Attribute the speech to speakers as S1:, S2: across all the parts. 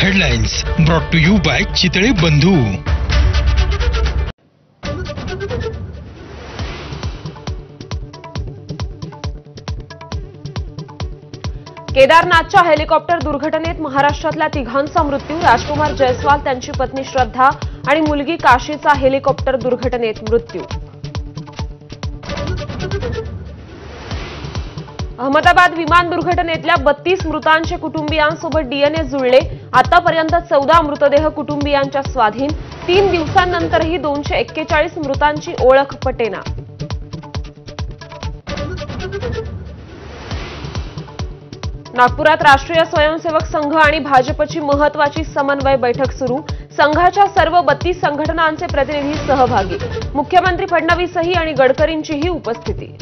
S1: Headlines brought to you by Chitale Bandhu.
S2: केदारनाथच्या helicopter दुर्घटनेत महाराष्ट्रातल्या तिघांचा मृत्यू। राजकुमार जयस्वाल, त्यांची पत्नी श्रद्धा आणि मुलगी काशीचा हेलिकॉप्टर दुर्घटनेत मृत्यू। अहमदाबाद विमान दुर्घटनेतल्या 32 मृतांचे कुटुंबियांसोबत डीएनए जुळले। आतापर्यंत 14 मृतदेह कुटुंबियांच्या स्वाधीन। 3 दिवसांनंतरही 241 मृतांची ओळख पटेना। नागपुरात राष्ट्रीय स्वयंसेवक संघ आणि भाजपची महत्वाची समन्वय बैठक सुरू। संघाच्या सर्व 32 संघटनांचे प्रतिनिधी सहभागी। मुख्यमंत्री फडणवीसही आणि गडकरींचीही उपस्थिती।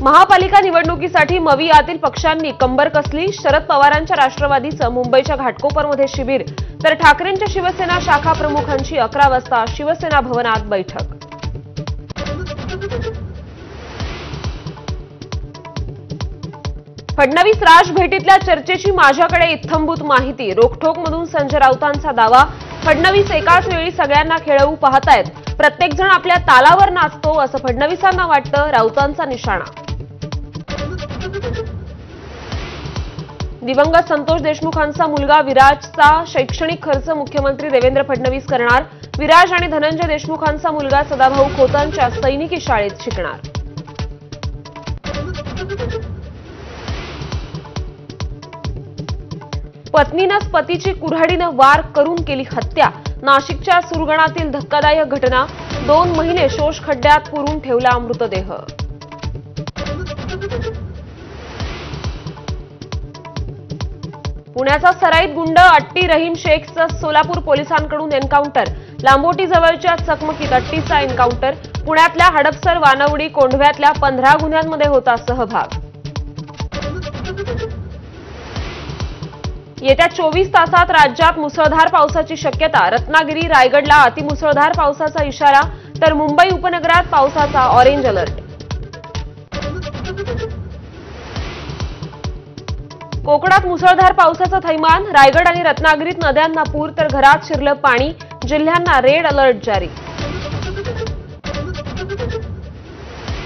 S2: महापालिका निवडणुकीसाठी मवियातील पक्षांनी कंबर कसली। शरद पवारांच्या राष्ट्रवादीचं मुंबईच्या घाटकोपरमध्ये शिबिर, तर ठाकरेंच्या शिवसेना शाखा प्रमुखांची 11 वाजता शिवसेना भवनात बैठक। फडणवीस राज भेटीतल्या चर्चेची माझ्याकडे इत्थंभूत माहिती। रोखठोकमधून संजय राऊतांचा दावा। फडणवीस एकाच वेळी सगळ्यांना खेळवू पाहतायत। प्रत्येकजण आपल्या तालावर नाचतो असं फडणवीसांना वाटतं, राऊतांचा निशाणा। दिवंगत संतोष देशमुखांचा मुलगा विराजचा शैक्षणिक खर्च मुख्यमंत्री देवेंद्र फडणवीस करणार। विराज आणि धनंजय देशमुखांचा मुलगा सदाभाऊ खोतांच्या सैनिकी शाळेत शिकणार। पत्नीनंच पतीची कुऱ्हाडीनं वार करून केली हत्या। नाशिकच्या सुरगणातील धक्कादायक घटना। 2 महिने शोष खड्ड्यात पुरून ठेवला मृतदेह। पुण्याचा सराईत गुंड अट्टी रहीम शेखचं सोलापूर पोलिसांकडून एन्काउंटर। लांबोटी जवळच्या चकमकीत अट्टीचा एन्काउंटर। पुण्यातल्या हडपसर, वानवडी, कोंढव्यातल्या 15 गुन्ह्यांमध्ये होता सहभाग। येत्या 24 तासात राज्यात मुसळधार पावसाची शक्यता। रत्नागिरी, रायगडला अतिमुसळधार पावसाचा इशारा, तर मुंबई उपनगरात पावसाचा ऑरेंज अलर्ट। कोकणात मुसळधार पावसाचा थैमान। रायगड आणि रत्नागिरीत नद्यांना पूर, तर घरात शिरलं पाणी। जिल्ह्यांना रेड अलर्ट जारी।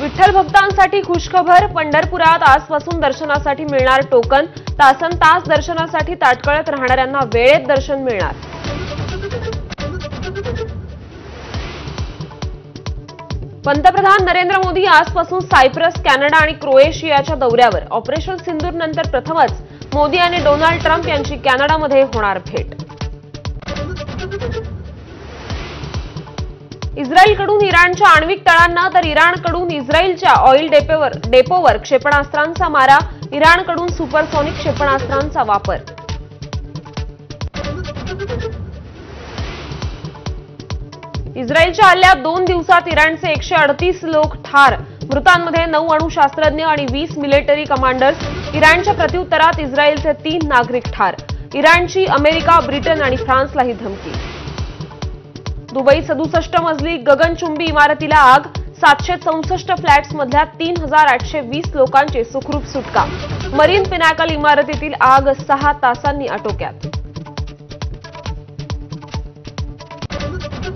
S2: विठ्ठल भक्तांसाठी खुशखबर। पंढरपुरात आजपासून दर्शनासाठी मिळणार टोकन। तासन तास दर्शनासाठी ताटकळत राहणाऱ्यांना वेळेत दर्शन मिळणार। पंतप्रधान नरेंद्र मोदी आजपासून सायप्रस, कॅनडा आणि क्रोएशियाच्या दौऱ्यावर। ऑपरेशन सिंदूर नंतर प्रथमच मोदी आणि डोनाल्ड ट्रम्प यांची कॅनडामध्ये होणार भेट। इस्रायलकडून इराणच्या आण्विक तळांना, तर इराणकडून इस्रायलच्या ऑइल डेपोवर क्षेपणास्त्रांचा मारा। इराणकडून सुपरसॉनिक क्षेपणास्त्रांचा वापर। इस्रायलच्या हल्ल्यात 2 दिवसात इराणचे 138 लोक ठार। मृतांमध्ये 9 अणुशास्त्रज्ञ आणि 20 मिलिटरी कमांडर्स। इराणच्या प्रत्युत्तरात इस्रायलचे 3 नागरिक ठार। इराणची अमेरिका, ब्रिटन आणि फ्रान्सलाही धमकी। दुबई 67 मजली गगनचुंबी इमारतीला आग। 764 फ्लॅट्समधल्या 3820 लोकांची सुखरूप सुटका। मरीन पिनॅकल इमारतीतील आग 6 तासांनी आटोक्यात।